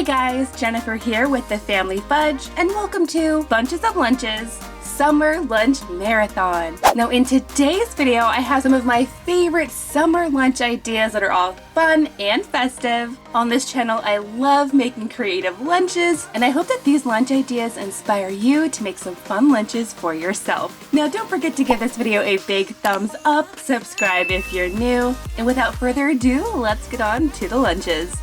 guys, Jennifer here with the Family Fudge, and welcome to Bunches of Lunches Summer Lunch Marathon. Now in today's video, I have some of my favorite summer lunch ideas that are all fun and festive. On this channel, I love making creative lunches, and I hope that these lunch ideas inspire you to make some fun lunches for yourself. Now don't forget to give this video a big thumbs up, subscribe if you're new, and without further ado, let's get on to the lunches.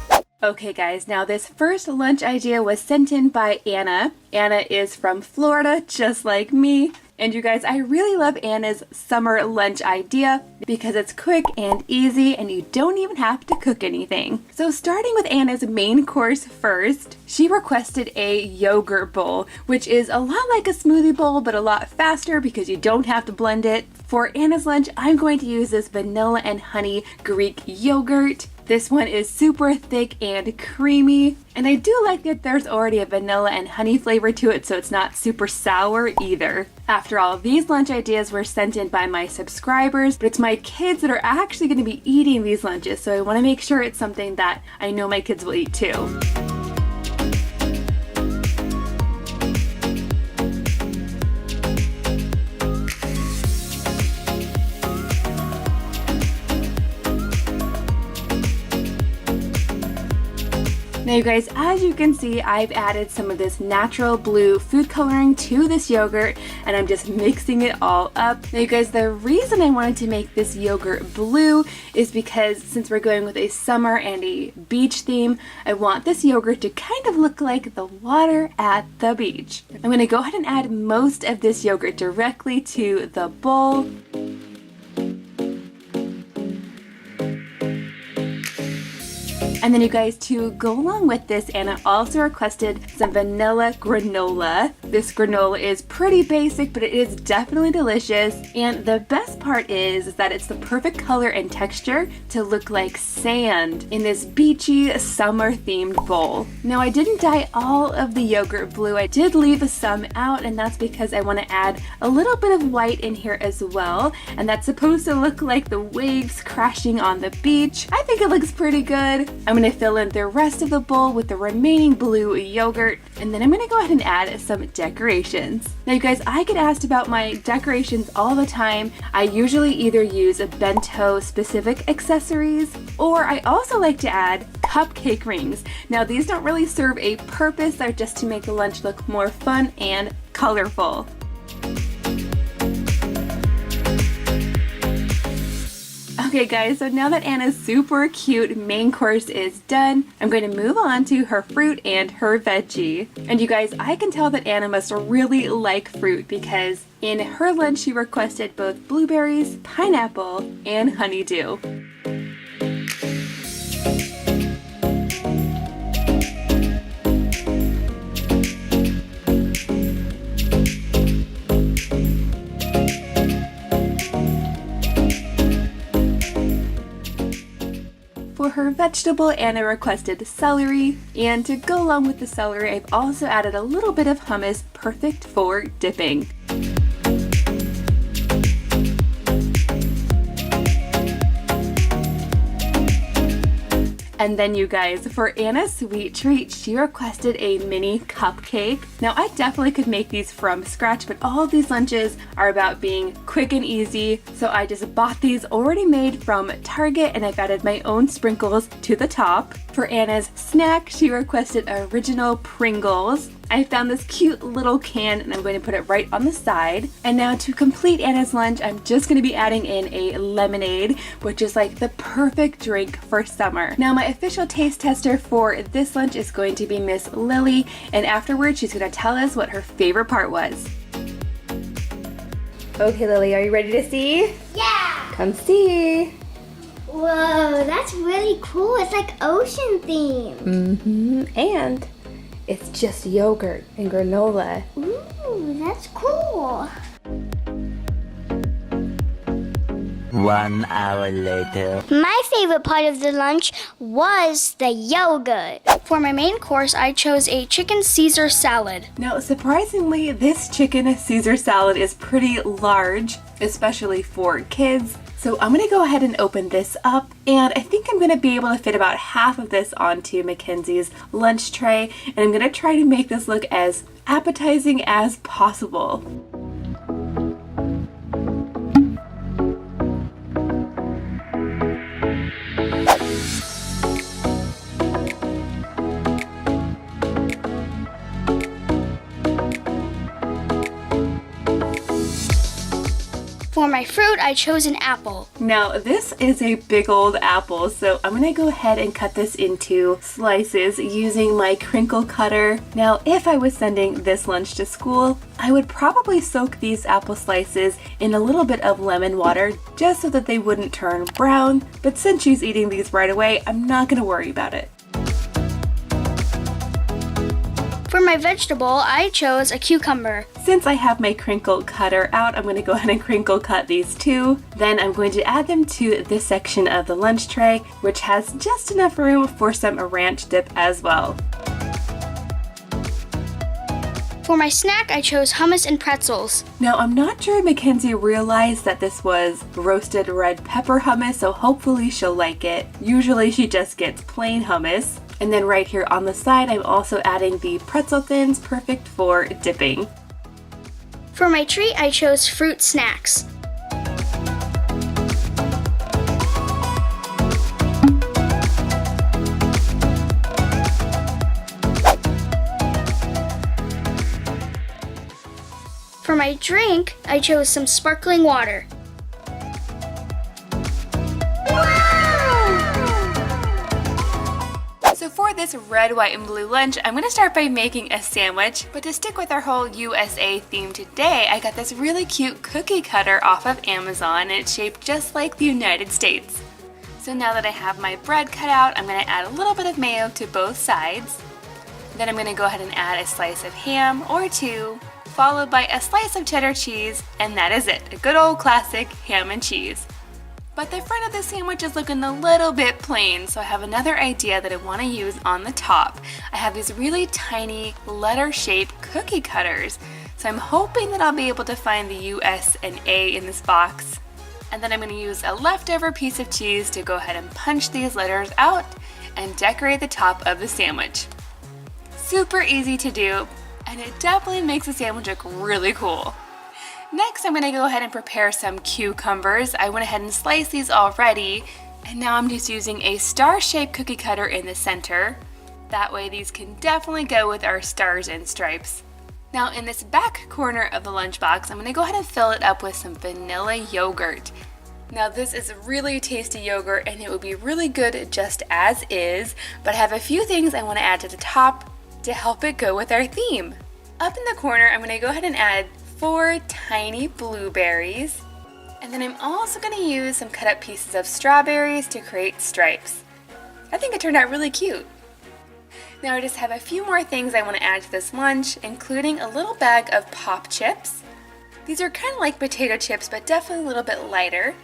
Okay guys, now this first lunch idea was sent in by Anna. Anna is from Florida, just like me. And you guys, I really love Anna's summer lunch idea because it's quick and easy and you don't even have to cook anything. So starting with Anna's main course first, she requested a yogurt bowl, which is a lot like a smoothie bowl but a lot faster because you don't have to blend it. For Anna's lunch, I'm going to use this vanilla and honey Greek yogurt. This one is super thick and creamy, and I do like that there's already a vanilla and honey flavor to it, so it's not super sour either. After all, these lunch ideas were sent in by my subscribers, but it's my kids that are actually going to be eating these lunches, so I want to make sure it's something that I know my kids will eat too. Now you guys, as you can see, I've added some of this natural blue food coloring to this yogurt and I'm just mixing it all up. Now you guys, the reason I wanted to make this yogurt blue is because since we're going with a summer and a beach theme, I want this yogurt to kind of look like the water at the beach. I'm going to go ahead and add most of this yogurt directly to the bowl. And then you guys, to go along with this, Anna also requested some vanilla granola. This granola is pretty basic, but it is definitely delicious. And the best part is that it's the perfect color and texture to look like sand in this beachy summer themed bowl. Now I didn't dye all of the yogurt blue. I did leave some out, and that's because I want to add a little bit of white in here as well. And that's supposed to look like the waves crashing on the beach. I think it looks pretty good. I'm going to fill in the rest of the bowl with the remaining blue yogurt, and then I'm going to go ahead and add some decorations. Now you guys, I get asked about my decorations all the time. I usually either use bento specific accessories, or I also like to add cupcake rings. Now these don't really serve a purpose, they're just to make the lunch look more fun and colorful. Okay guys, so now that Anna's super cute main course is done, I'm going to move on to her fruit and her veggie. And you guys, I can tell that Anna must really like fruit because in her lunch she requested both blueberries, pineapple, and honeydew. For her vegetable, Anna requested celery, and to go along with the celery, I've also added a little bit of hummus, perfect for dipping. And then you guys, for Anna's sweet treat, she requested a mini cupcake. Now I definitely could make these from scratch, but all of these lunches are about being quick and easy. So I just bought these already made from Target and I've added my own sprinkles to the top. For Anna's snack, she requested original Pringles. I found this cute little can and I'm going to put it right on the side. And now to complete Anna's lunch, I'm just going to be adding in a lemonade, which is like the perfect drink for summer. Now my official taste tester for this lunch is going to be Miss Lily, and afterwards she's going to tell us what her favorite part was. Okay Lily, are you ready to see? Yeah! Come see! Whoa, that's really cool. It's like ocean themed. And it's just yogurt and granola. Ooh, that's cool. 1 hour later. My favorite part of the lunch was the yogurt. For my main course, I chose a chicken Caesar salad. Now, surprisingly, this chicken Caesar salad is pretty large, especially for kids. So I'm gonna go ahead and open this up, and I think I'm gonna be able to fit about half of this onto Mackenzie's lunch tray, and I'm gonna try to make this look as appetizing as possible. For my fruit, I chose an apple. Now this is a big old apple, so I'm gonna go ahead and cut this into slices using my crinkle cutter. Now if I was sending this lunch to school, I would probably soak these apple slices in a little bit of lemon water just so that they wouldn't turn brown, but since she's eating these right away, I'm not gonna worry about it. For my vegetable, I chose a cucumber. Since I have my crinkle cutter out, I'm going to go ahead and crinkle cut these two. Then I'm going to add them to this section of the lunch tray, which has just enough room for some ranch dip as well. For my snack, I chose hummus and pretzels. Now, I'm not sure Mackenzie realized that this was roasted red pepper hummus, so hopefully she'll like it. Usually she just gets plain hummus. And then right here on the side, I'm also adding the pretzel thins, perfect for dipping. For my treat, I chose fruit snacks. For my drink, I chose some sparkling water. So for this red, white, and blue lunch, I'm going to start by making a sandwich, but to stick with our whole USA theme today, I got this really cute cookie cutter off of Amazon, and it's shaped just like the United States. So now that I have my bread cut out, I'm going to add a little bit of mayo to both sides. Then I'm going to go ahead and add a slice of ham or two, followed by a slice of cheddar cheese, and that is it, a good old classic ham and cheese. But the front of the sandwich is looking a little bit plain, so I have another idea that I want to use on the top. I have these really tiny letter-shaped cookie cutters, so I'm hoping that I'll be able to find the U, S, and A in this box. And then I'm going to use a leftover piece of cheese to go ahead and punch these letters out and decorate the top of the sandwich. Super easy to do, and it definitely makes the sandwich look really cool. Next, I'm going to go ahead and prepare some cucumbers. I went ahead and sliced these already, and now I'm just using a star-shaped cookie cutter in the center. That way these can definitely go with our stars and stripes. Now in this back corner of the lunchbox, I'm going to go ahead and fill it up with some vanilla yogurt. Now this is really tasty yogurt, and it would be really good just as is, but I have a few things I want to add to the top to help it go with our theme. Up in the corner, I'm going to go ahead and add 4 tiny blueberries, and then I'm also going to use some cut up pieces of strawberries to create stripes. I think it turned out really cute. Now I just have a few more things I want to add to this lunch, including a little bag of pop chips. These are kind of like potato chips, but definitely a little bit lighter.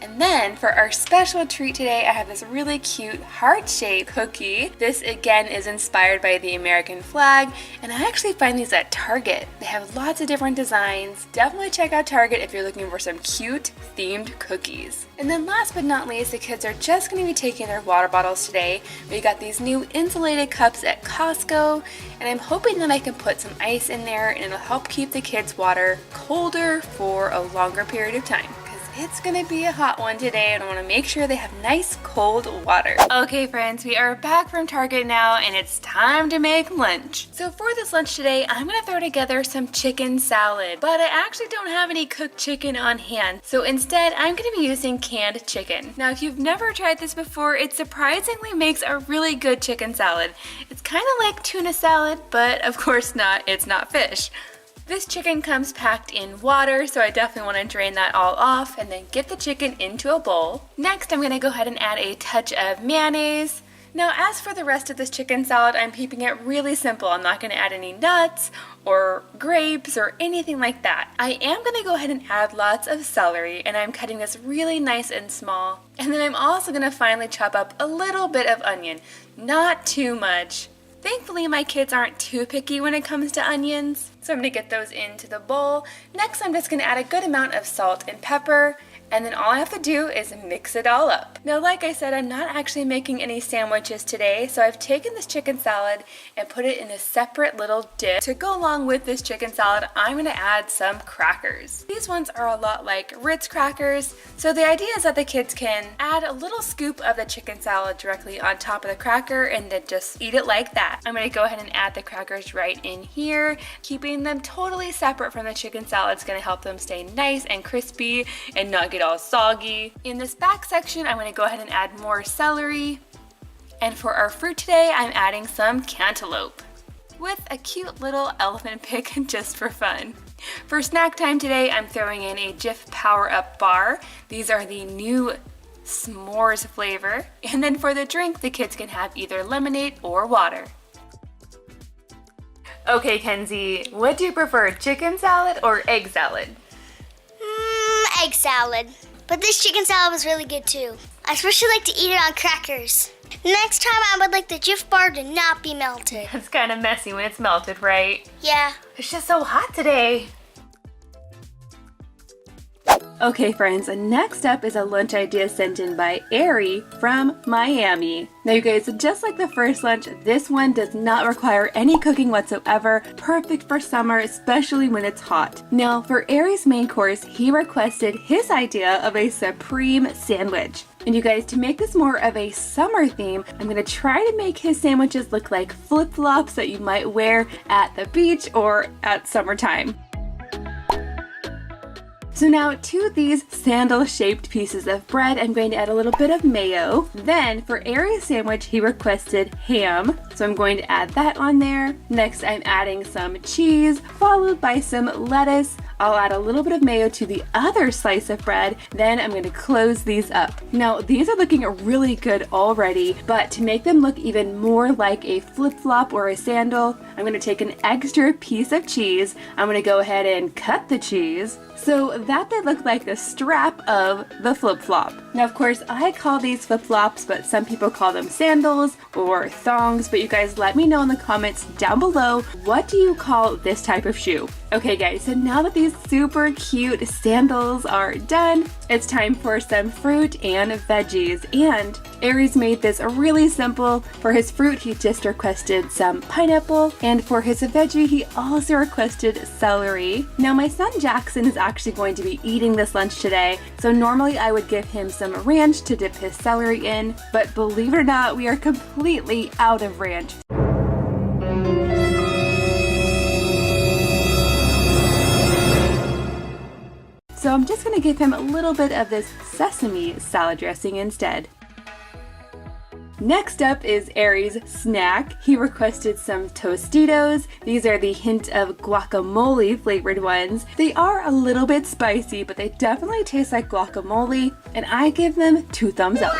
And then for our special treat today, I have this really cute heart-shaped cookie. This again is inspired by the American flag, and I actually find these at Target. They have lots of different designs. Definitely check out Target if you're looking for some cute themed cookies. And then last but not least, the kids are just going to be taking their water bottles today. We got these new insulated cups at Costco, and I'm hoping that I can put some ice in there and it'll help keep the kids' water colder for a longer period of time. It's gonna be a hot one today, and I wanna make sure they have nice cold water. Okay friends, we are back from Target now, and it's time to make lunch. So for this lunch today, I'm gonna throw together some chicken salad, but I actually don't have any cooked chicken on hand. So instead, I'm gonna be using canned chicken. Now if you've never tried this before, it surprisingly makes a really good chicken salad. It's kinda like tuna salad, but of course not, it's not fish. This chicken comes packed in water, so I definitely want to drain that all off and then get the chicken into a bowl. Next, I'm going to go ahead and add a touch of mayonnaise. Now, as for the rest of this chicken salad, I'm keeping it really simple. I'm not going to add any nuts or grapes or anything like that. I am going to go ahead and add lots of celery, and I'm cutting this really nice and small. And then I'm also going to finally chop up a little bit of onion, not too much. Thankfully, my kids aren't too picky when it comes to onions, so I'm going to get those into the bowl. Next, I'm just going to add a good amount of salt and pepper, And then all I have to do is mix it all up. Now, like I said, I'm not actually making any sandwiches today, so I've taken this chicken salad and put it in a separate little dish. To go along with this chicken salad, I'm gonna add some crackers. These ones are a lot like Ritz crackers, so the idea is that the kids can add a little scoop of the chicken salad directly on top of the cracker and then just eat it like that. I'm gonna go ahead and add the crackers right in here. Keeping them totally separate from the chicken salad is gonna help them stay nice and crispy and not get all soggy. In this back section, I'm going to go ahead and add more celery. And for our fruit today, I'm adding some cantaloupe with a cute little elephant pick just for fun. For snack time today, I'm throwing in a Jif Power Up bar. These are the new s'mores flavor. And then for the drink, the kids can have either lemonade or water. Okay, Kenzie, what do you prefer, chicken salad or egg salad? Egg salad. But this chicken salad was really good too. I especially like to eat it on crackers. Next time I would like the Jif bar to not be melted. It's kind of messy when it's melted, right? Yeah. It's just so hot today. Okay friends, next up is a lunch idea sent in by Ari from Miami. Now you guys, just like the first lunch, this one does not require any cooking whatsoever. Perfect for summer, especially when it's hot. Now for Ari's main course, he requested his idea of a supreme sandwich. And you guys, to make this more of a summer theme, I'm gonna try to make his sandwiches look like flip-flops that you might wear at the beach or at summertime. So now to these sandal-shaped pieces of bread, I'm going to add a little bit of mayo. Then for Ari's sandwich, he requested ham, so I'm going to add that on there. Next, I'm adding some cheese, followed by some lettuce. I'll add a little bit of mayo to the other slice of bread, then I'm going to close these up. Now, these are looking really good already, but to make them look even more like a flip-flop or a sandal, I'm going to take an extra piece of cheese. I'm going to go ahead and cut the cheese so that they look like the strap of the flip-flop. Now, of course, I call these flip-flops, but some people call them sandals or thongs, but you guys let me know in the comments down below, what do you call this type of shoe? Okay guys, so now that these super cute sandals are done, it's time for some fruit and veggies. And Ari's made this really simple. For his fruit, he just requested some pineapple, and for his veggie, he also requested celery. Now my son Jackson is actually going to be eating this lunch today, so normally I would give him some ranch to dip his celery in, but believe it or not, we are completely out of ranch. So I'm just going to give him a little bit of this sesame salad dressing instead. Next up is Ari's snack. He requested some Tostitos. These are the hint of guacamole flavored ones. They are a little bit spicy, but they definitely taste like guacamole, and I give them 2 thumbs up.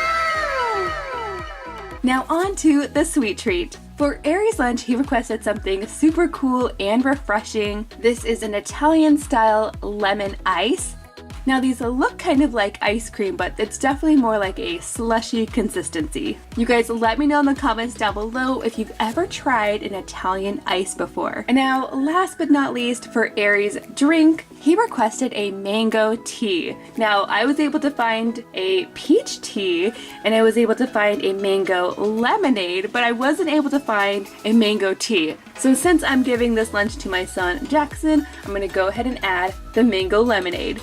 Now on to the sweet treat. For Ari's lunch, he requested something super cool and refreshing. This is an Italian style lemon ice. Now these look kind of like ice cream, but it's definitely more like a slushy consistency. You guys let me know in the comments down below if you've ever tried an Italian ice before. And now last but not least, for Ari's drink, he requested a mango tea. Now I was able to find a peach tea and I was able to find a mango lemonade, but I wasn't able to find a mango tea. So since I'm giving this lunch to my son Jackson, I'm gonna go ahead and add the mango lemonade.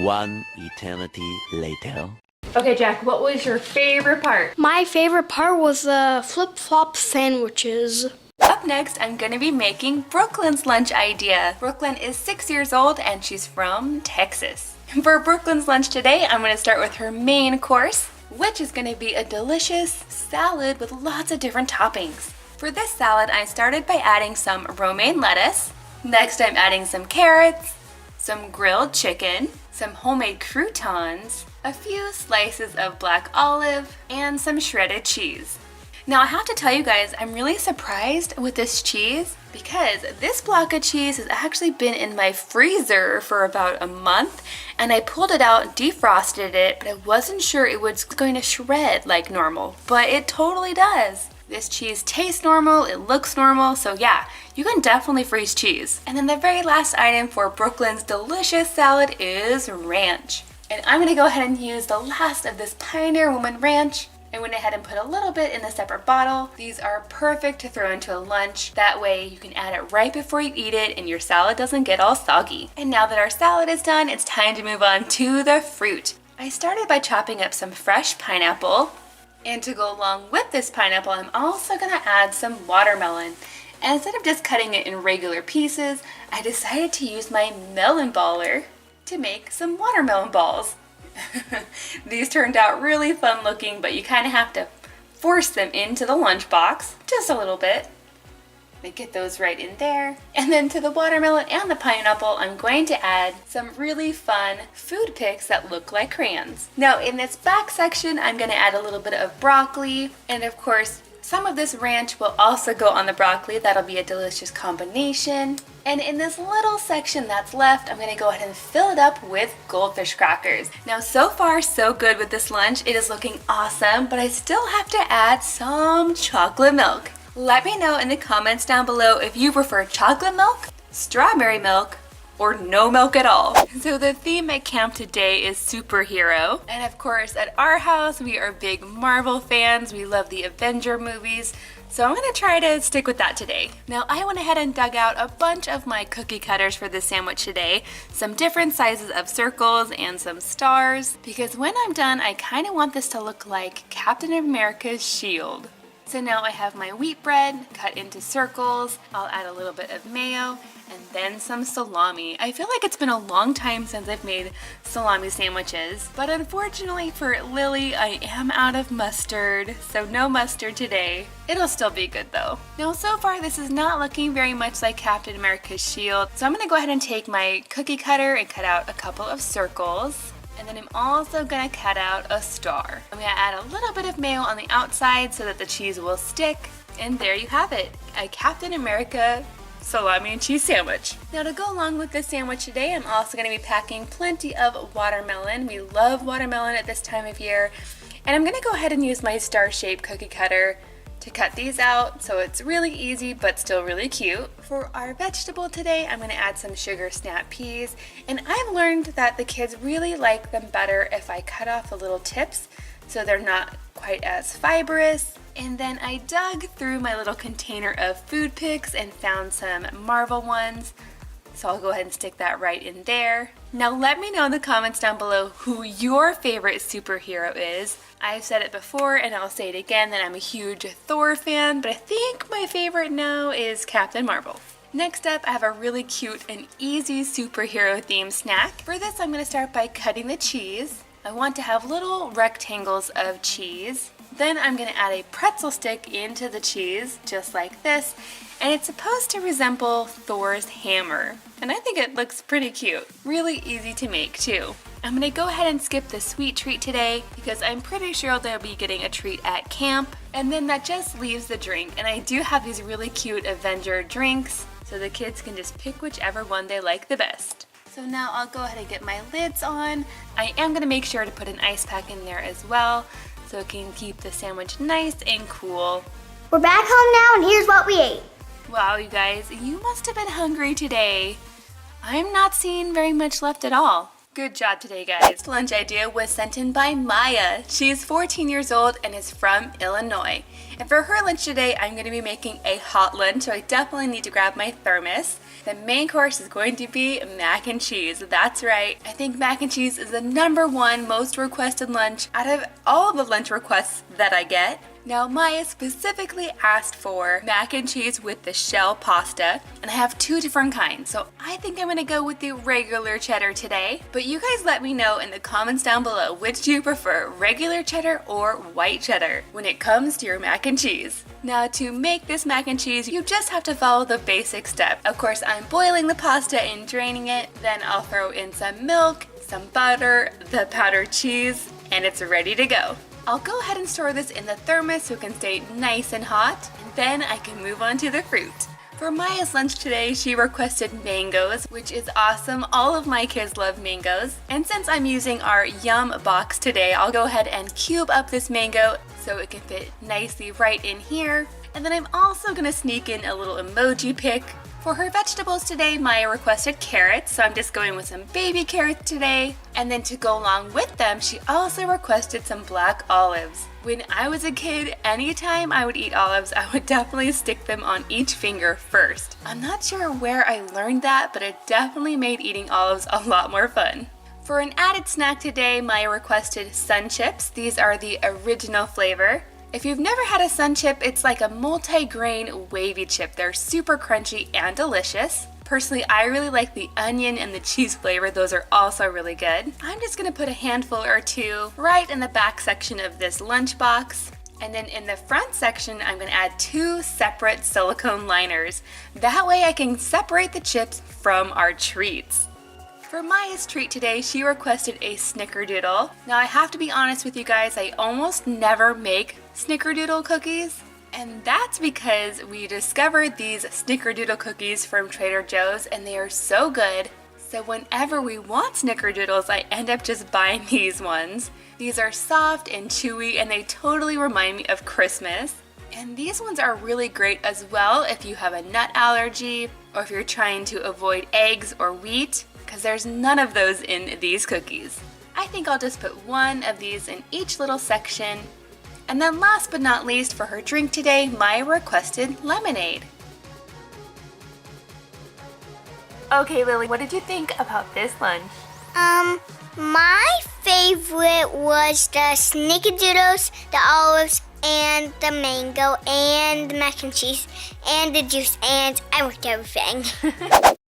One eternity later. Okay, Jack, what was your favorite part? My favorite part was the flip-flop sandwiches. Up next, I'm going to be making Brooklyn's lunch idea. Brooklyn is 6 years old and she's from Texas. For Brooklyn's lunch today, I'm going to start with her main course, which is going to be a delicious salad with lots of different toppings. For this salad, I started by adding some romaine lettuce. Next, I'm adding some carrots, some grilled chicken, some homemade croutons, a few slices of black olive, and some shredded cheese. Now I have to tell you guys, I'm really surprised with this cheese. because this block of cheese has actually been in my freezer for about a month, and I pulled it out, defrosted it, but I wasn't sure it was going to shred like normal, but it totally does. This cheese tastes normal, it looks normal, so yeah, you can definitely freeze cheese. And then the very last item for Brooklyn's delicious salad is ranch. And I'm gonna go ahead and use the last of this Pioneer Woman ranch. I went ahead and put a little bit in a separate bottle. These are perfect to throw into a lunch. That way you can add it right before you eat it and your salad doesn't get all soggy. And now that our salad is done, it's time to move on to the fruit. I started by chopping up some fresh pineapple. And to go along with this pineapple, I'm also gonna add some watermelon. And instead of just cutting it in regular pieces, I decided to use my melon baller to make some watermelon balls. These turned out really fun looking, but you kind of have to force them into the lunchbox just a little bit. I get those right in there. And then to the watermelon and the pineapple, I'm going to add some really fun food picks that look like crayons. Now in this back section, I'm going to add a little bit of broccoli, and of course, some of this ranch will also go on the broccoli. That'll be a delicious combination. And in this little section that's left, I'm gonna go ahead and fill it up with goldfish crackers. Now, so far, so good with this lunch. It is looking awesome, but I still have to add some chocolate milk. Let me know in the comments down below if you prefer chocolate milk, strawberry milk, or no milk at all. So the theme at camp today is superhero. And of course, at our house, we are big Marvel fans. We love the Avenger movies. So I'm gonna try to stick with that today. Now I went ahead and dug out a bunch of my cookie cutters for this sandwich today, some different sizes of circles and some stars, because when I'm done, I kinda want this to look like Captain America's shield. So now I have my wheat bread cut into circles. I'll add a little bit of mayo and then some salami. I feel like it's been a long time since I've made salami sandwiches, but unfortunately for Lily, I am out of mustard, so no mustard today. It'll still be good though. Now so far this is not looking very much like Captain America's shield, so I'm gonna go ahead and take my cookie cutter and cut out a couple of circles. And then I'm also gonna cut out a star. I'm gonna add a little bit of mayo on the outside so that the cheese will stick. And there you have it, a Captain America salami and cheese sandwich. Now to go along with this sandwich today, I'm also gonna be packing plenty of watermelon. We love watermelon at this time of year. And I'm gonna go ahead and use my star-shaped cookie cutter to cut these out, so it's really easy but still really cute. For our vegetable today, I'm going to add some sugar snap peas, and I've learned that the kids really like them better if I cut off the little tips so they're not quite as fibrous. And then I dug through my little container of food picks and found some Marvel ones, so I'll go ahead and stick that right in there. Now let me know in the comments down below who your favorite superhero is. I've said it before and I'll say it again that I'm a huge Thor fan, but I think my favorite now is Captain Marvel. Next up, I have a really cute and easy superhero themed snack. For this, I'm going to start by cutting the cheese. I want to have little rectangles of cheese. Then I'm going to add a pretzel stick into the cheese, just like this, and it's supposed to resemble Thor's hammer. And I think it looks pretty cute. Really easy to make too. I'm gonna go ahead and skip the sweet treat today because I'm pretty sure they'll be getting a treat at camp. And then that just leaves the drink. And I do have these really cute Avenger drinks, so the kids can just pick whichever one they like the best. So now I'll go ahead and get my lids on. I am gonna make sure to put an ice pack in there as well, so it can keep the sandwich nice and cool. We're back home now, and here's what we ate. Wow, you guys, you must have been hungry today. I'm not seeing very much left at all. Good job today, guys. Lunch idea was sent in by Maya. She is 14 years old and is from Illinois. And for her lunch today, I'm going to be making a hot lunch, so I definitely need to grab my thermos. The main course is going to be mac and cheese. That's right. I think mac and cheese is the #1 most requested lunch out of all the lunch requests that I get. Now, Maya specifically asked for mac and cheese with the shell pasta, and I have 2 different kinds, so I think I'm gonna go with the regular cheddar today. But you guys let me know in the comments down below which do you prefer, regular cheddar or white cheddar, when it comes to your mac and cheese. Now, to make this mac and cheese, you just have to follow the basic steps. Of course, I'm boiling the pasta and draining it, then I'll throw in some milk, some butter, the powdered cheese, and it's ready to go. I'll go ahead and store this in the thermos so it can stay nice and hot, and then I can move on to the fruit. For Maya's lunch today, she requested mangoes, which is awesome. All of my kids love mangoes. And since I'm using our Yum box today, I'll go ahead and cube up this mango so it can fit nicely right in here. And then I'm also gonna sneak in a little emoji pic. For her vegetables today, Maya requested carrots, so I'm just going with some baby carrots today. And then to go along with them, she also requested some black olives. When I was a kid, anytime I would eat olives, I would definitely stick them on each finger first. I'm not sure where I learned that, but it definitely made eating olives a lot more fun. For an added snack today, Maya requested sun chips. These are the original flavor. If you've never had a sun chip, it's like a multi-grain wavy chip. They're super crunchy and delicious. Personally, I really like the onion and the cheese flavor. Those are also really good. I'm just gonna put a handful or two right in the back section of this lunchbox. And then in the front section, I'm gonna add 2 separate silicone liners. That way I can separate the chips from our treats. For Maya's treat today, she requested a snickerdoodle. Now I have to be honest with you guys, I almost never make snickerdoodle cookies. And that's because we discovered these snickerdoodle cookies from Trader Joe's and they are so good. So whenever we want snickerdoodles, I end up just buying these ones. These are soft and chewy and they totally remind me of Christmas. And these ones are really great as well if you have a nut allergy or if you're trying to avoid eggs or wheat, because there's none of those in these cookies. I think I'll just put one of these in each little section. And then last but not least, for her drink today, Maya requested lemonade. Okay, Lily, what did you think about this lunch? My favorite was the snickerdoodles, the olives, and the mango, and the mac and cheese, and the juice, and I worked everything.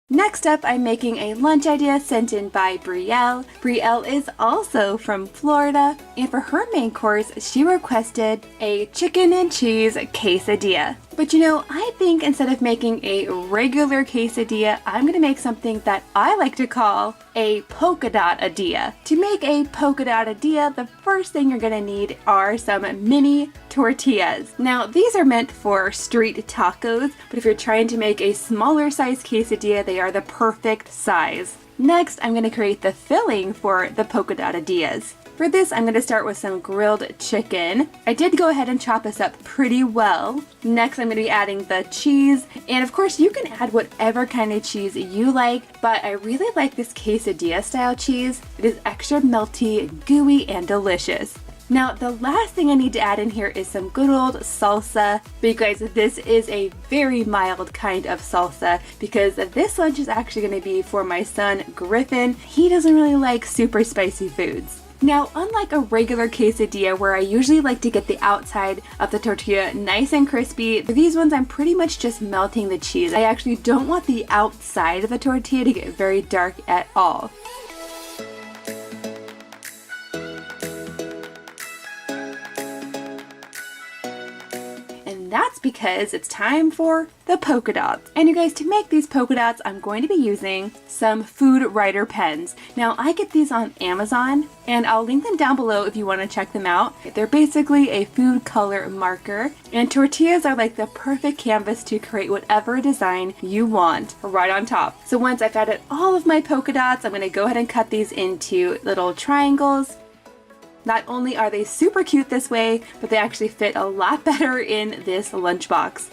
Next up, I'm making a lunch idea sent in by Brielle. Brielle is also from Florida, and for her main course, she requested a chicken and cheese quesadilla. But you know, I think instead of making a regular quesadilla, I'm gonna make something that I like to call a polka dot adilla. To make a polka dot adilla, the first thing you're gonna need are some mini tortillas. Now, these are meant for street tacos, but if you're trying to make a smaller size quesadilla, they are the perfect size. Next, I'm gonna create the filling for the polka dot adillas. For this, I'm going to start with some grilled chicken. I did go ahead and chop this up pretty well. Next, I'm going to be adding the cheese. And of course, you can add whatever kind of cheese you like, but I really like this quesadilla style cheese. It is extra melty, gooey, and delicious. Now, the last thing I need to add in here is some good old salsa. But you guys, this is a very mild kind of salsa because this lunch is actually going to be for my son, Griffin. He doesn't really like super spicy foods. Now, unlike a regular quesadilla where I usually like to get the outside of the tortilla nice and crispy, for these ones I'm pretty much just melting the cheese. I actually don't want the outside of the tortilla to get very dark at all. And that's because it's time for the polka dots. And you guys, to make these polka dots, I'm going to be using some food writer pens. Now, I get these on Amazon, and I'll link them down below if you want to check them out. They're basically a food color marker, and tortillas are like the perfect canvas to create whatever design you want right on top. So once I've added all of my polka dots, I'm going to go ahead and cut these into little triangles. Not only are they super cute this way, but they actually fit a lot better in this lunchbox.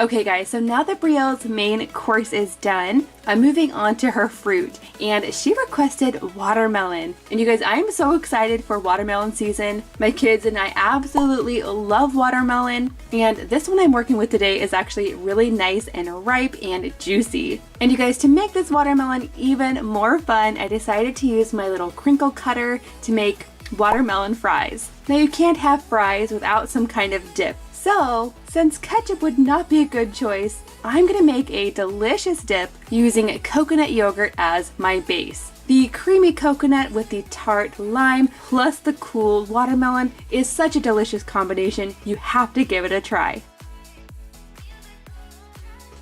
Okay guys, so now that Brielle's main course is done, I'm moving on to her fruit, and she requested watermelon. And you guys, I'm so excited for watermelon season. My kids and I absolutely love watermelon, and this one I'm working with today is actually really nice and ripe and juicy. And you guys, to make this watermelon even more fun, I decided to use my little crinkle cutter to make watermelon fries. Now, you can't have fries without some kind of dip. So, since ketchup would not be a good choice, I'm gonna make a delicious dip using coconut yogurt as my base. The creamy coconut with the tart lime plus the cool watermelon is such a delicious combination, you have to give it a try.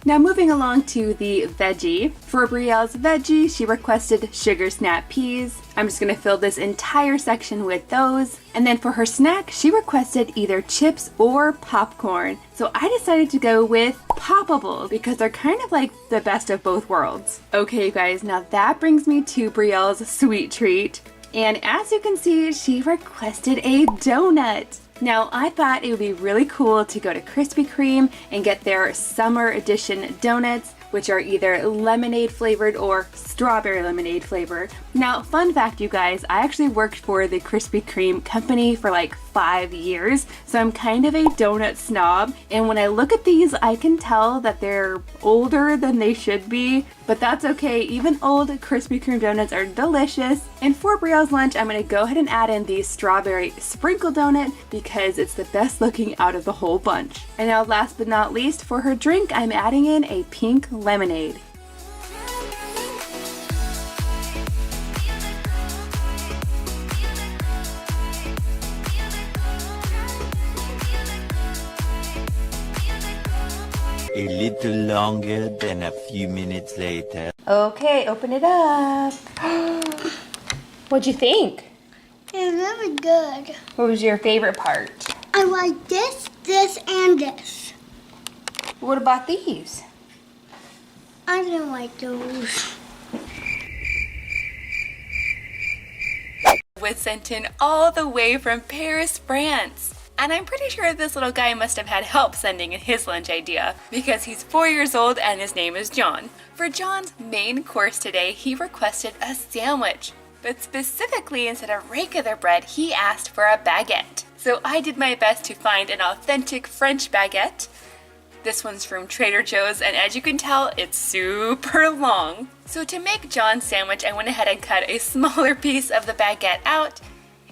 Now moving along to the veggie. For Brielle's veggie, she requested sugar snap peas. I'm just gonna fill this entire section with those. And then for her snack, she requested either chips or popcorn. So I decided to go with poppables because they're kind of like the best of both worlds. Okay, you guys, now that brings me to Brielle's sweet treat. And as you can see, she requested a donut. Now, I thought it would be really cool to go to Krispy Kreme and get their summer edition donuts, which are either lemonade flavored or strawberry lemonade flavored. Now, fun fact, you guys, I actually worked for the Krispy Kreme company for like 5 years, so I'm kind of a donut snob, and when I look at these, I can tell that they're older than they should be, but that's okay. Even old Krispy Kreme donuts are delicious. And for Brielle's lunch, I'm gonna go ahead and add in the strawberry sprinkle donut because it's the best looking out of the whole bunch. And now last but not least, for her drink, I'm adding in a pink lemonade. A little longer than a few minutes later. Okay, open it up. What'd you think? It's really good. What was your favorite part? I like this, this, and this. What about these? I didn't like those. Was sent in all the way from Paris, France. And I'm pretty sure this little guy must have had help sending in his lunch idea because he's 4 years old and his name is John. For John's main course today, he requested a sandwich. But specifically, instead of regular bread, he asked for a baguette. So I did my best to find an authentic French baguette. This one's from Trader Joe's, and as you can tell, it's super long. So to make John's sandwich, I went ahead and cut a smaller piece of the baguette out.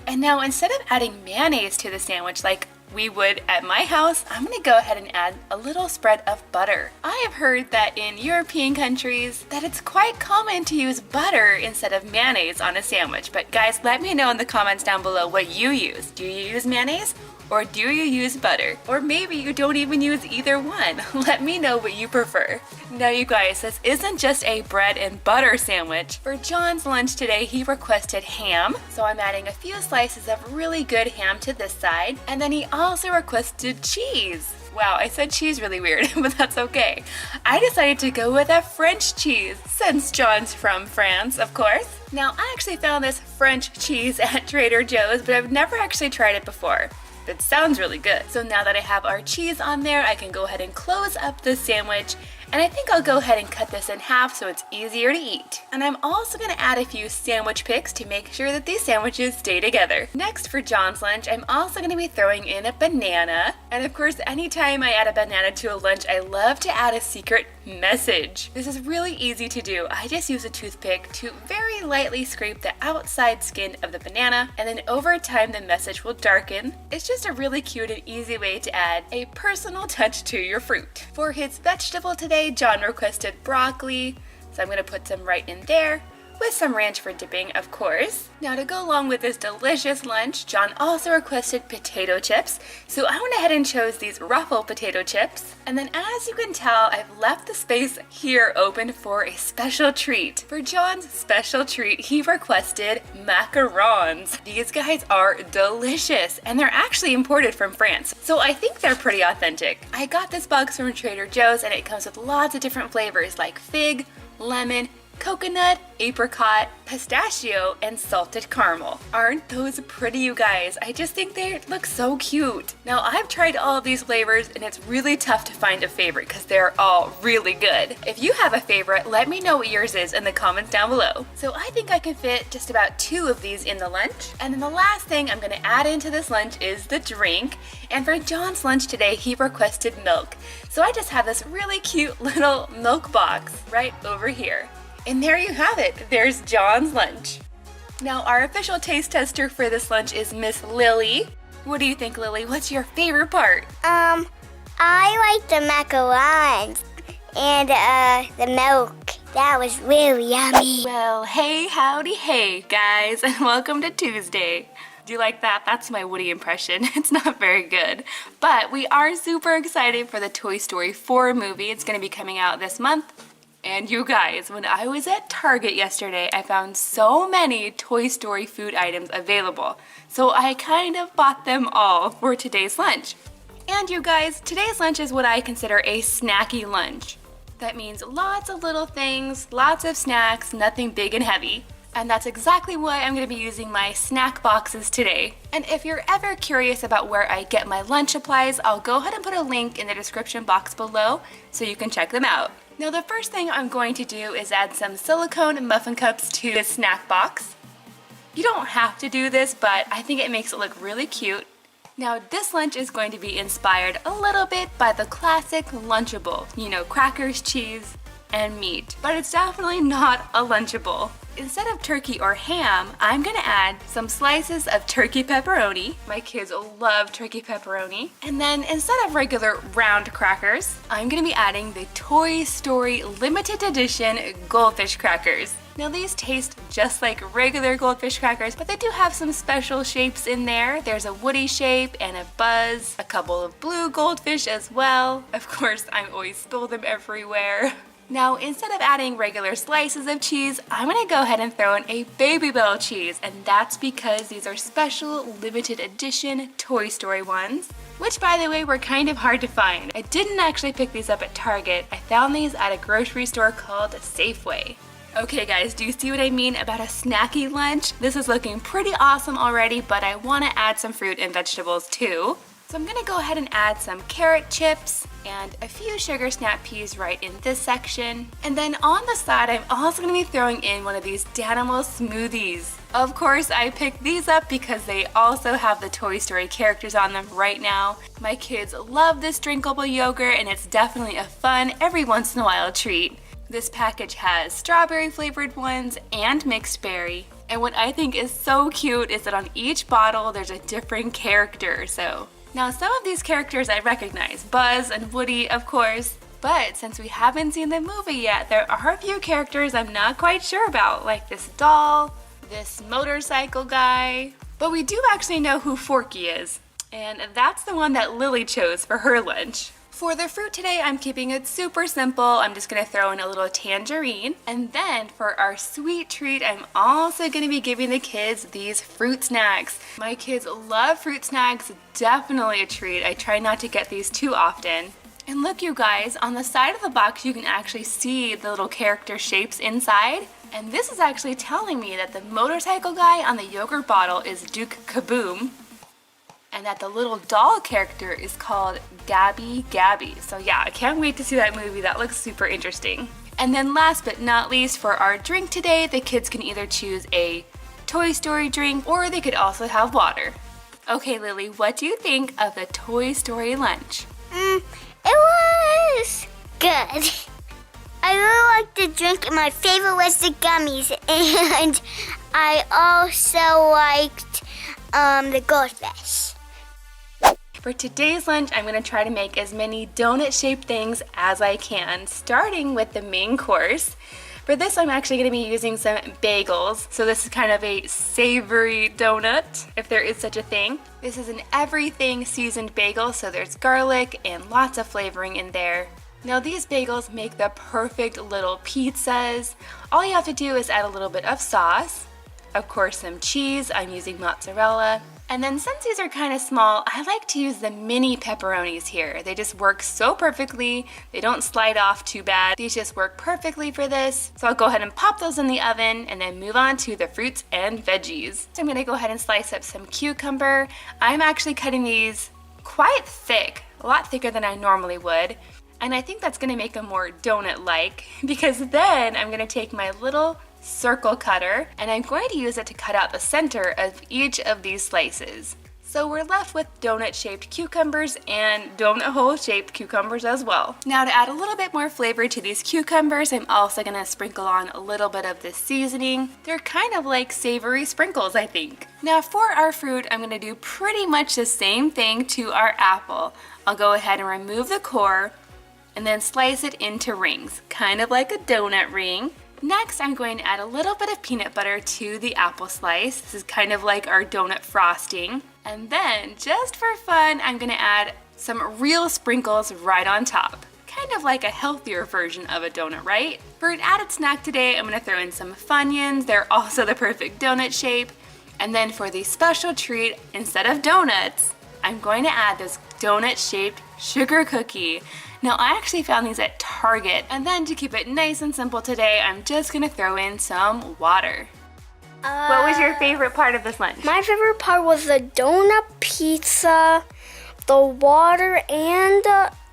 And now instead of adding mayonnaise to the sandwich like we would at my house, I'm gonna go ahead and add a little spread of butter. I have heard that in European countries that it's quite common to use butter instead of mayonnaise on a sandwich. But guys, let me know in the comments down below what you use. Do you use mayonnaise? Or do you use butter? Or maybe you don't even use either one. Let me know what you prefer. Now you guys, this isn't just a bread and butter sandwich. For John's lunch today, he requested ham. So I'm adding a few slices of really good ham to this side. And then he also requested cheese. Wow, I said cheese really weird, but that's okay. I decided to go with a French cheese, since John's from France, of course. Now, I actually found this French cheese at Trader Joe's, but I've never actually tried it before. It sounds really good. So now that I have our cheese on there, I can go ahead and close up the sandwich. And I think I'll go ahead and cut this in half so it's easier to eat. And I'm also gonna add a few sandwich picks to make sure that these sandwiches stay together. Next for John's lunch, I'm also gonna be throwing in a banana. And of course, anytime I add a banana to a lunch, I love to add a secret message. This is really easy to do. I just use a toothpick to very lightly scrape the outside skin of the banana, and then over time the message will darken. It's just a really cute and easy way to add a personal touch to your fruit. For his vegetable today, John requested broccoli, so I'm going to put some right in there, with some ranch for dipping, of course. Now to go along with this delicious lunch, John also requested potato chips, so I went ahead and chose these ruffle potato chips. And then as you can tell, I've left the space here open for a special treat. For John's special treat, he requested macarons. These guys are delicious, and they're actually imported from France, so I think they're pretty authentic. I got this box from Trader Joe's, and it comes with lots of different flavors like fig, lemon, coconut, apricot, pistachio, and salted caramel. Aren't those pretty, you guys? I just think they look so cute. Now, I've tried all of these flavors, and it's really tough to find a favorite because they're all really good. If you have a favorite, let me know what yours is in the comments down below. So I think I can fit just about 2 of these in the lunch. And then the last thing I'm gonna add into this lunch is the drink. And for John's lunch today, he requested milk. So I just have this really cute little milk box right over here. And there you have it. There's John's lunch. Now, our official taste tester for this lunch is Miss Lily. What do you think, Lily? What's your favorite part? I like the macarons and the milk. That was really yummy. Well, hey, howdy, hey, guys, and welcome to Tuesday. Do you like that? That's my Woody impression. It's not very good. But we are super excited for the Toy Story 4 movie. It's going to be coming out this month. And you guys, when I was at Target yesterday, I found so many Toy Story food items available. So I kind of bought them all for today's lunch. And you guys, today's lunch is what I consider a snacky lunch. That means lots of little things, lots of snacks, nothing big and heavy. And that's exactly why I'm going to be using my snack boxes today. And if you're ever curious about where I get my lunch supplies, I'll go ahead and put a link in the description box below so you can check them out. Now the first thing I'm going to do is add some silicone muffin cups to the snack box. You don't have to do this, but I think it makes it look really cute. Now this lunch is going to be inspired a little bit by the classic Lunchable. You know, crackers, cheese, and meat. But it's definitely not a Lunchable. Instead of turkey or ham, I'm gonna add some slices of turkey pepperoni. My kids love turkey pepperoni. And then instead of regular round crackers, I'm gonna be adding the Toy Story limited edition goldfish crackers. Now these taste just like regular goldfish crackers, but they do have some special shapes in there. There's a Woody shape and a Buzz, a couple of blue goldfish as well. Of course, I always spill them everywhere. Now, instead of adding regular slices of cheese, I'm gonna go ahead and throw in a Baby Bell cheese, and that's because these are special limited edition Toy Story ones, which by the way, were kind of hard to find. I didn't actually pick these up at Target. I found these at a grocery store called Safeway. Okay guys, do you see what I mean about a snacky lunch? This is looking pretty awesome already, but I wanna add some fruit and vegetables too. So I'm gonna go ahead and add some carrot chips and a few sugar snap peas right in this section. And then on the side, I'm also gonna be throwing in one of these Danimal smoothies. Of course, I picked these up because they also have the Toy Story characters on them right now. My kids love this drinkable yogurt, and it's definitely a fun, every once in a while treat. This package has strawberry flavored ones and mixed berry. And what I think is so cute is that on each bottle, there's a different character, so. Now some of these characters I recognize, Buzz and Woody of course, but since we haven't seen the movie yet, there are a few characters I'm not quite sure about, like this doll, this motorcycle guy, but we do actually know who Forky is, and that's the one that Lily chose for her lunch. For the fruit today, I'm keeping it super simple. I'm just gonna throw in a little tangerine. And then for our sweet treat, I'm also gonna be giving the kids these fruit snacks. My kids love fruit snacks, definitely a treat. I try not to get these too often. And look you guys, on the side of the box, you can actually see the little character shapes inside. And this is actually telling me that the motorcycle guy on the yogurt bottle is Duke Kaboom, and that the little doll character is called Gabby Gabby. So yeah, I can't wait to see that movie. That looks super interesting. And then last but not least, for our drink today, the kids can either choose a Toy Story drink or they could also have water. Okay, Lily, what do you think of the Toy Story lunch? It was good. I really liked the drink, and my favorite was the gummies, and I also liked the goldfish. For today's lunch, I'm gonna try to make as many donut-shaped things as I can, starting with the main course. For this, I'm actually gonna be using some bagels. So this is kind of a savory donut, if there is such a thing. This is an everything seasoned bagel, so there's garlic and lots of flavoring in there. Now these bagels make the perfect little pizzas. All you have to do is add a little bit of sauce, of course some cheese, I'm using mozzarella. And then since these are kind of small, I like to use the mini pepperonis here. They just work so perfectly. They don't slide off too bad. These just work perfectly for this. So I'll go ahead and pop those in the oven and then move on to the fruits and veggies. So I'm gonna go ahead and slice up some cucumber. I'm actually cutting these quite thick, a lot thicker than I normally would. And I think that's gonna make them more donut-like, because then I'm gonna take my little circle cutter and I'm going to use it to cut out the center of each of these slices. So we're left with donut-shaped cucumbers and donut hole-shaped cucumbers as well. Now to add a little bit more flavor to these cucumbers, I'm also gonna sprinkle on a little bit of this seasoning. They're kind of like savory sprinkles, I think. Now for our fruit, I'm gonna do pretty much the same thing to our apple. I'll go ahead and remove the core and then slice it into rings, kind of like a donut ring. Next, I'm going to add a little bit of peanut butter to the apple slice. This is kind of like our donut frosting. And then, just for fun, I'm gonna add some real sprinkles right on top. Kind of like a healthier version of a donut, right? For an added snack today, I'm gonna throw in some Funyuns. They're also the perfect donut shape. And then for the special treat, instead of donuts, I'm going to add this donut-shaped sugar cookie. Now, I actually found these at Target. And then to keep it nice and simple today, I'm just gonna throw in some water. What was your favorite part of this lunch? My favorite part was the donut pizza, the water, and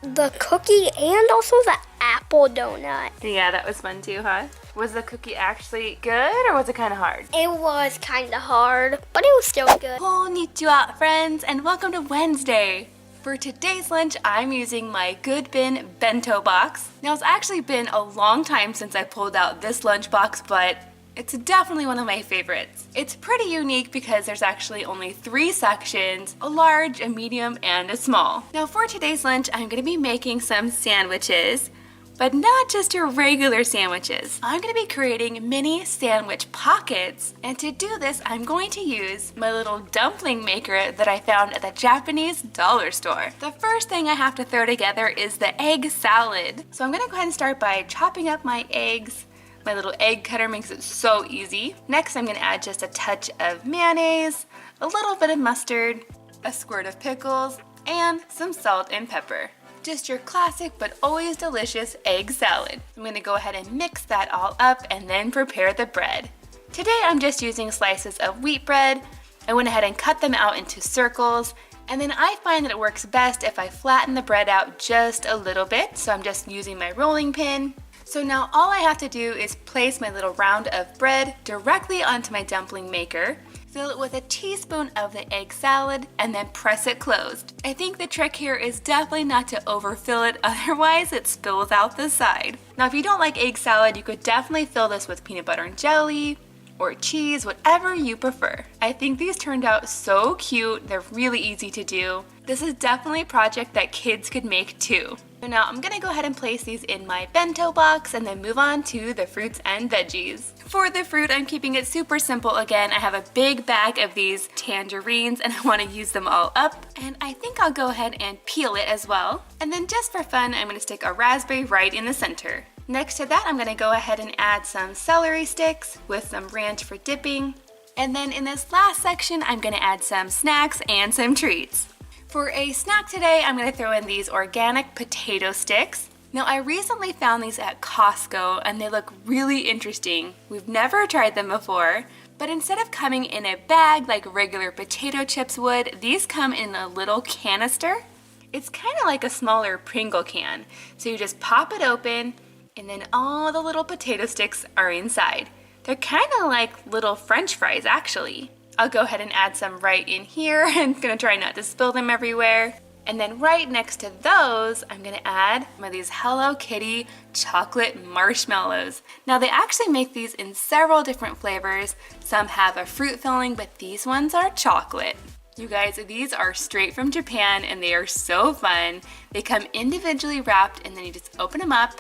the cookie, and also the apple donut. Yeah, that was fun too, huh? Was the cookie actually good or was it kind of hard? It was kind of hard, but it was still good. Konnichiwa, friends, and welcome to Wednesday. For today's lunch, I'm using my Good Bin bento box. Now, it's actually been a long time since I pulled out this lunchbox, but it's definitely one of my favorites. It's pretty unique because there's actually only 3 sections, a large, a medium, and a small. Now for today's lunch, I'm gonna be making some sandwiches, but not just your regular sandwiches. I'm gonna be creating mini sandwich pockets, and to do this, I'm going to use my little dumpling maker that I found at the Japanese dollar store. The first thing I have to throw together is the egg salad. So I'm gonna go ahead and start by chopping up my eggs. My little egg cutter makes it so easy. Next, I'm gonna add just a touch of mayonnaise, a little bit of mustard, a squirt of pickles, and some salt and pepper. Just your classic but always delicious egg salad. I'm gonna go ahead and mix that all up and then prepare the bread. Today, I'm just using slices of wheat bread. I went ahead and cut them out into circles, and then I find that it works best if I flatten the bread out just a little bit, so I'm just using my rolling pin. So now all I have to do is place my little round of bread directly onto my dumpling maker, fill it with a teaspoon of the egg salad, and then press it closed. I think the trick here is definitely not to overfill it, otherwise it spills out the side. Now if you don't like egg salad, you could definitely fill this with peanut butter and jelly, or cheese, whatever you prefer. I think these turned out so cute, they're really easy to do. This is definitely a project that kids could make too. So now I'm gonna go ahead and place these in my bento box and then move on to the fruits and veggies. For the fruit, I'm keeping it super simple again. I have a big bag of these tangerines and I wanna use them all up. And I think I'll go ahead and peel it as well. And then just for fun, I'm gonna stick a raspberry right in the center. Next to that, I'm gonna go ahead and add some celery sticks with some ranch for dipping. And then in this last section, I'm gonna add some snacks and some treats. For a snack today, I'm gonna throw in these organic potato sticks. Now, I recently found these at Costco and they look really interesting. We've never tried them before, but instead of coming in a bag like regular potato chips would, these come in a little canister. It's kind of like a smaller Pringle can. So you just pop it open and then all the little potato sticks are inside. They're kind of like little French fries actually. I'll go ahead and add some right in here. I'm gonna try not to spill them everywhere. And then right next to those, I'm gonna add some of these Hello Kitty chocolate marshmallows. Now they actually make these in several different flavors. Some have a fruit filling, but these ones are chocolate. You guys, these are straight from Japan and they are so fun. They come individually wrapped and then you just open them up.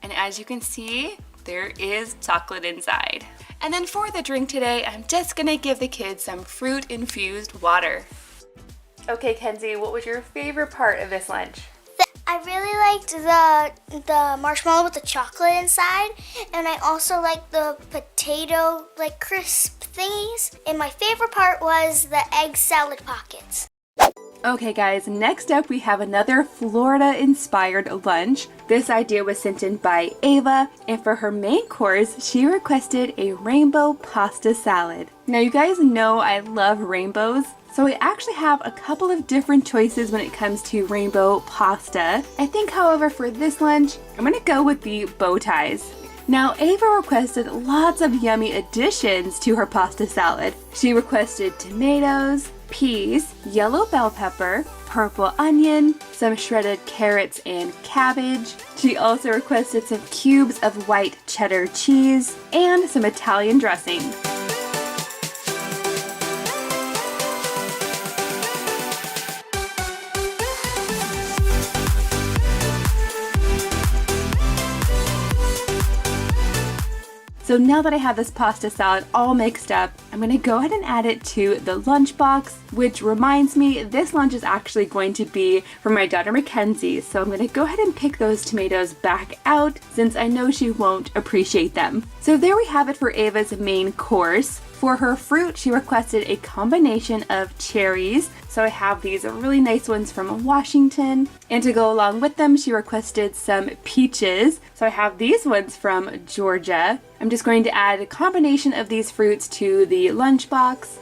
And as you can see, there is chocolate inside. And then for the drink today, I'm just gonna give the kids some fruit-infused water. Okay, Kenzie, what was your favorite part of this lunch? I really liked the marshmallow with the chocolate inside, and I also liked the potato crisp thingies. And my favorite part was the egg salad pockets. Okay guys, next up we have another Florida-inspired lunch. This idea was sent in by Ava, and for her main course, she requested a rainbow pasta salad. Now you guys know I love rainbows, so we actually have a couple of different choices when it comes to rainbow pasta. I think, however, for this lunch, I'm gonna go with the bow ties. Now, Ava requested lots of yummy additions to her pasta salad. She requested tomatoes, peas, yellow bell pepper, purple onion, some shredded carrots and cabbage. She also requested some cubes of white cheddar cheese and some Italian dressing. So now that I have this pasta salad all mixed up, I'm gonna go ahead and add it to the lunchbox, which reminds me, this lunch is actually going to be for my daughter Mackenzie. So I'm gonna go ahead and pick those tomatoes back out since I know she won't appreciate them. So there we have it for Ava's main course. For her fruit, she requested a combination of cherries. So I have these really nice ones from Washington. And to go along with them, she requested some peaches. So I have these ones from Georgia. I'm just going to add a combination of these fruits to the lunchbox.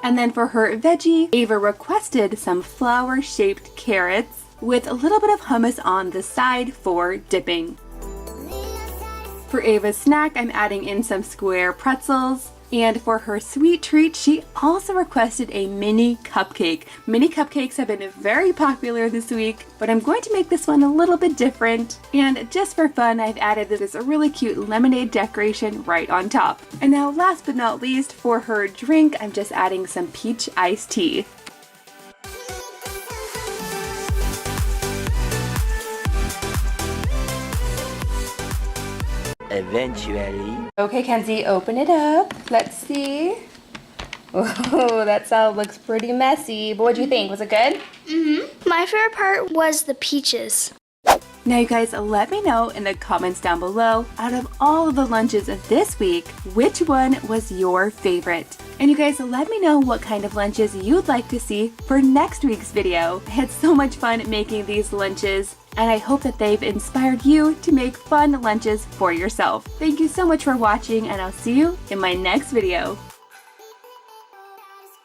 And then for her veggie, Ava requested some flower-shaped carrots with a little bit of hummus on the side for dipping. For Ava's snack, I'm adding in some square pretzels. And for her sweet treat, she also requested a mini cupcake. Mini cupcakes have been very popular this week, but I'm going to make this one a little bit different. And just for fun, I've added this really cute lemonade decoration right on top. And now last but not least, for her drink, I'm just adding some peach iced tea. Eventually. Okay, Kenzie, open it up. Let's see. Oh, that salad looks pretty messy. But what do you think? Was it good? My favorite part was the peaches. Now you guys, let me know in the comments down below, out of all of the lunches of this week, which one was your favorite? And you guys, let me know what kind of lunches you'd like to see for next week's video. I had so much fun making these lunches, and I hope that they've inspired you to make fun lunches for yourself. Thank you so much for watching, and I'll see you in my next video.